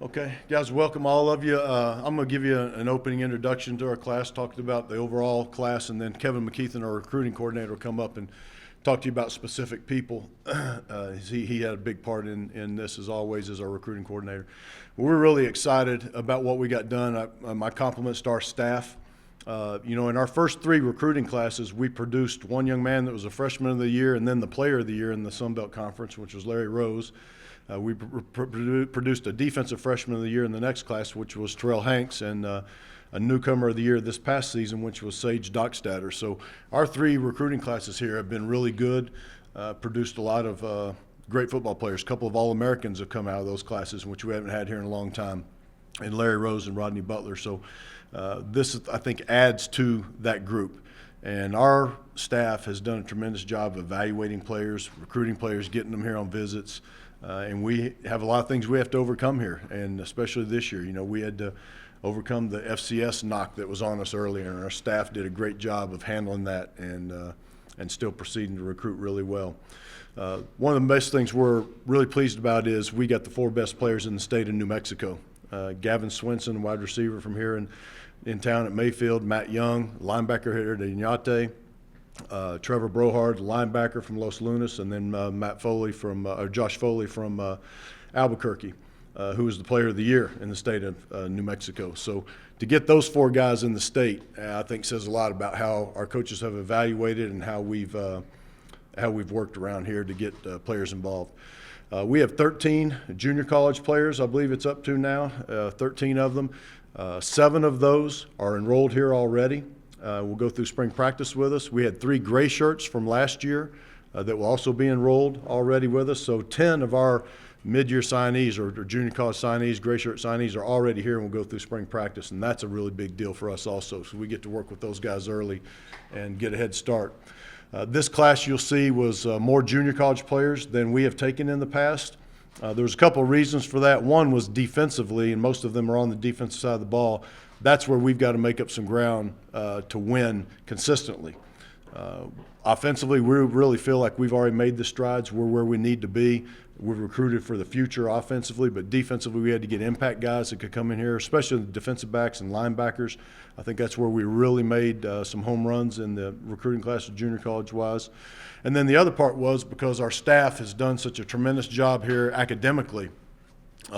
Okay, guys, welcome all of you. I'm going to give you an opening introduction to our class, talking about the overall class, and then Kevin McKeithen, our recruiting coordinator, will come up and talk to you about specific people. He had a big part in this, as always, as our recruiting coordinator. We're really excited about what we got done. My compliments to our staff. In our first three recruiting classes, we produced one young man that was a freshman of the year and then the player of the year in the Sun Belt Conference, which was Larry Rose. We produced a defensive freshman of the year in the next class, which was Terrell Hanks, and a newcomer of the year this past season, which was Sage Dockstader. So our three recruiting classes here have been really good, produced a lot of great football players. A couple of All-Americans have come out of those classes, which we haven't had here in a long time, and Larry Rose and Rodney Butler. So this, I think, adds to that group. And our staff has done a tremendous job of evaluating players, recruiting players, getting them here on visits. And we have a lot of things we have to overcome here, and especially this year. We had to overcome the FCS knock that was on us earlier, and our staff did a great job of handling that and still proceeding to recruit really well. One of the best things we're really pleased about is we got the four best players in the state of New Mexico. Gavin Swinson, wide receiver from here in town at Mayfield, Matt Young, linebacker here at Iñate, Trevor Brohard, linebacker from Los Lunas, and then Josh Foley from Albuquerque, who was the player of the year in the state of New Mexico. So to get those four guys in the state, I think says a lot about how our coaches have evaluated and how we've worked around here to get players involved. We have 13 junior college players, I believe it's up to now, 13 of them. 7 of those are enrolled here already. Will go through spring practice with us. We had 3 gray shirts from last year that will also be enrolled already with us. So 10 of our mid-year signees or junior college signees, gray shirt signees are already here and will go through spring practice, and that's a really big deal for us also. So we get to work with those guys early and get a head start. This class you'll see was more junior college players than we have taken in the past. There's a couple of reasons for that. One was defensively, and most of them are on the defensive side of the ball. That's where we've got to make up some ground to win consistently. Offensively, we really feel like we've already made the strides. We're where we need to be. We've recruited for the future offensively, but defensively we had to get impact guys that could come in here, especially the defensive backs and linebackers. I think that's where we really made some home runs in the recruiting class, junior college-wise. And then the other part was because our staff has done such a tremendous job here academically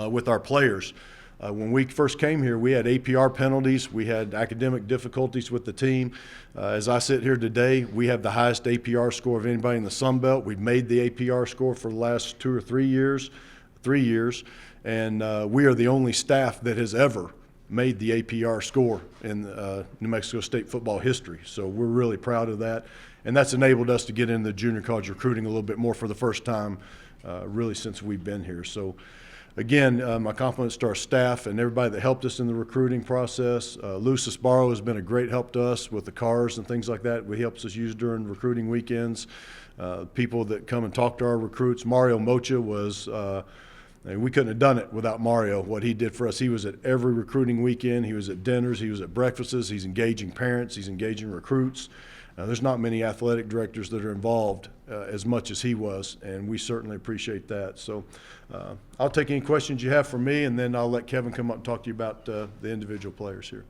with our players. When we first came here, we had APR penalties. We had academic difficulties with the team. As I sit here today, we have the highest APR score of anybody in the Sun Belt. We've made the APR score for the last 2 or 3 years, and we are the only staff that has ever made the APR score in New Mexico State football history. So we're really proud of that, and that's enabled us to get into the junior college recruiting a little bit more for the first time really since we've been here. So again, my compliments to our staff and everybody that helped us in the recruiting process. Lou Sbarro has been a great help to us with the cars and things like that. He helps us use during recruiting weekends. People that come and talk to our recruits. Mario Mocha was we couldn't have done it without Mario, what he did for us. He was at every recruiting weekend. He was at dinners. He was at breakfasts. He's engaging parents. He's engaging recruits. There's not many athletic directors that are involved as much as he was, and we certainly appreciate that. So I'll take any questions you have for me, and then I'll let Kevin come up and talk to you about the individual players here.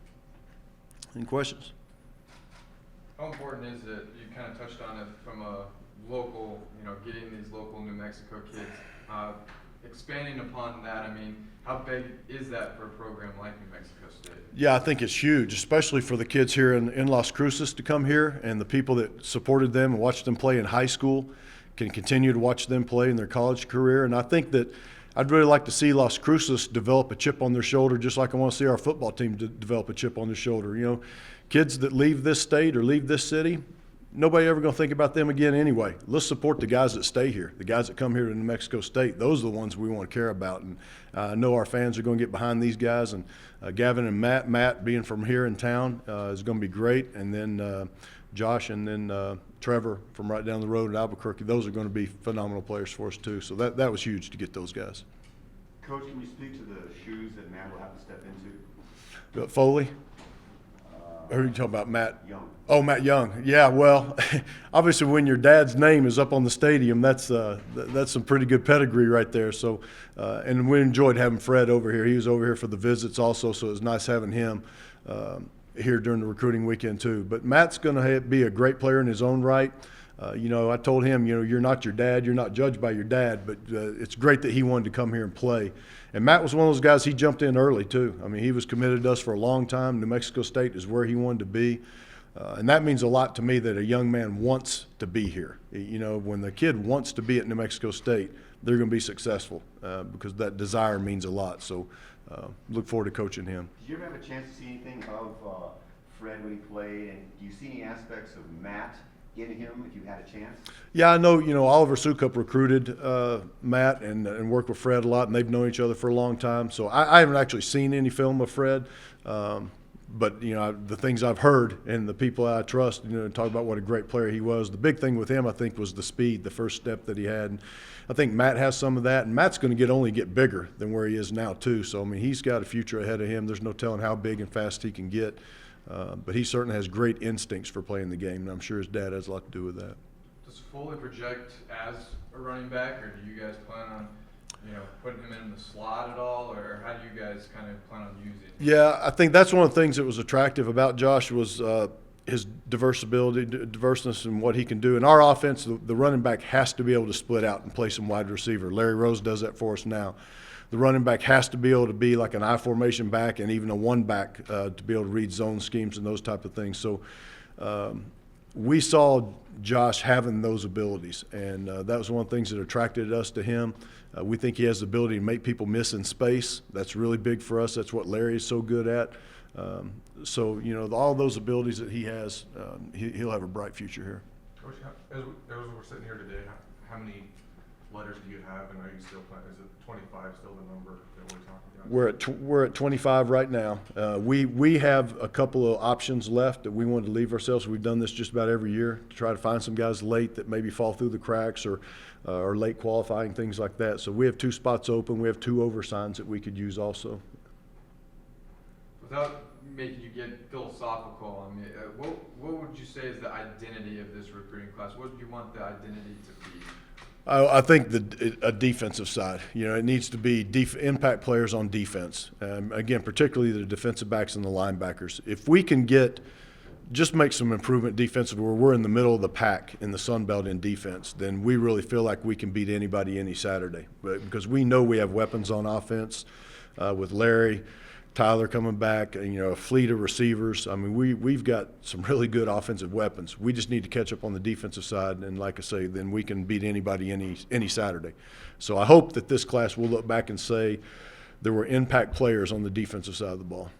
Any questions? How important is it, you kind of touched on it from a local, getting these local New Mexico kids, expanding upon that, how big is that for a program like New Mexico State? Yeah, I think it's huge, especially for the kids here in Las Cruces to come here, and the people that supported them and watched them play in high school can continue to watch them play in their college career. And I think that I'd really like to see Las Cruces develop a chip on their shoulder, just like I want to see our football team develop a chip on their shoulder. Kids that leave this state or leave this city, nobody ever going to think about them again anyway. Let's support the guys that stay here, the guys that come here to New Mexico State. Those are the ones we want to care about. And I know our fans are going to get behind these guys. And Gavin and Matt being from here in town is going to be great. And then Josh and then Trevor from right down the road at Albuquerque, those are going to be phenomenal players for us too. So that was huge to get those guys. Coach, can you speak to the shoes that Matt will have to step into? Foley? Who are you talking about, Matt? Young. Oh, Matt Young. Yeah, well, obviously when your dad's name is up on the stadium, that's some pretty good pedigree right there. So, and we enjoyed having Fred over here. He was over here for the visits also, so it was nice having him here during the recruiting weekend too. But Matt's going to be a great player in his own right. I told him, you're not your dad, you're not judged by your dad, but it's great that he wanted to come here and play. And Matt was one of those guys, he jumped in early too. I mean, he was committed to us for a long time. New Mexico State is where he wanted to be. And that means a lot to me that a young man wants to be here. When the kid wants to be at New Mexico State, they're going to be successful because that desire means a lot. So look forward to coaching him. Did you ever have a chance to see anything of Fred when he played? And do you see any aspects of Matt in him if you had a chance? Yeah, I know, Oliver Sukup recruited Matt and worked with Fred a lot, and they've known each other for a long time. So I haven't actually seen any film of Fred. But, the things I've heard and the people I trust, talk about what a great player he was. The big thing with him, I think, was the speed, the first step that he had. And I think Matt has some of that, and Matt's going to only get bigger than where he is now, too. So, I mean, he's got a future ahead of him. There's no telling how big and fast he can get. But he certainly has great instincts for playing the game, and I'm sure his dad has a lot to do with that. Does Foley project as a running back, or do you guys plan on putting him in the slot at all, or how do you guys kind of plan on using him? Yeah, I think that's one of the things that was attractive about Josh was his diverseness and what he can do. In our offense, the running back has to be able to split out and play some wide receiver. Larry Rose does that for us now. The running back has to be able to be like an I formation back and even a one back to be able to read zone schemes and those type of things. So we saw Josh having those abilities, and that was one of the things that attracted us to him. We think he has the ability to make people miss in space. That's really big for us. That's what Larry is so good at. So, all those abilities that he has, he'll have a bright future here. Coach, as we're sitting here today, how many letters do you have, and are you still planning? Is it 25 still the number that we're talking about? We're at 25 right now. We have a couple of options left that we wanted to leave ourselves. We've done this just about every year to try to find some guys late that maybe fall through the cracks or late qualifying, things like that. So we have 2 spots open. We have 2 oversigns that we could use also. Without making you get philosophical, I mean, what would you say is the identity of this recruiting class? What do you want the identity to be? I think a defensive side. It needs to be impact players on defense. Again, particularly the defensive backs and the linebackers. If we can just make some improvement defensively where we're in the middle of the pack in the Sun Belt in defense, then we really feel like we can beat anybody any Saturday. Because we know we have weapons on offense with Larry, Tyler coming back, a fleet of receivers. I mean, we've got some really good offensive weapons. We just need to catch up on the defensive side, and like I say, then we can beat anybody any Saturday. So I hope that this class will look back and say there were impact players on the defensive side of the ball.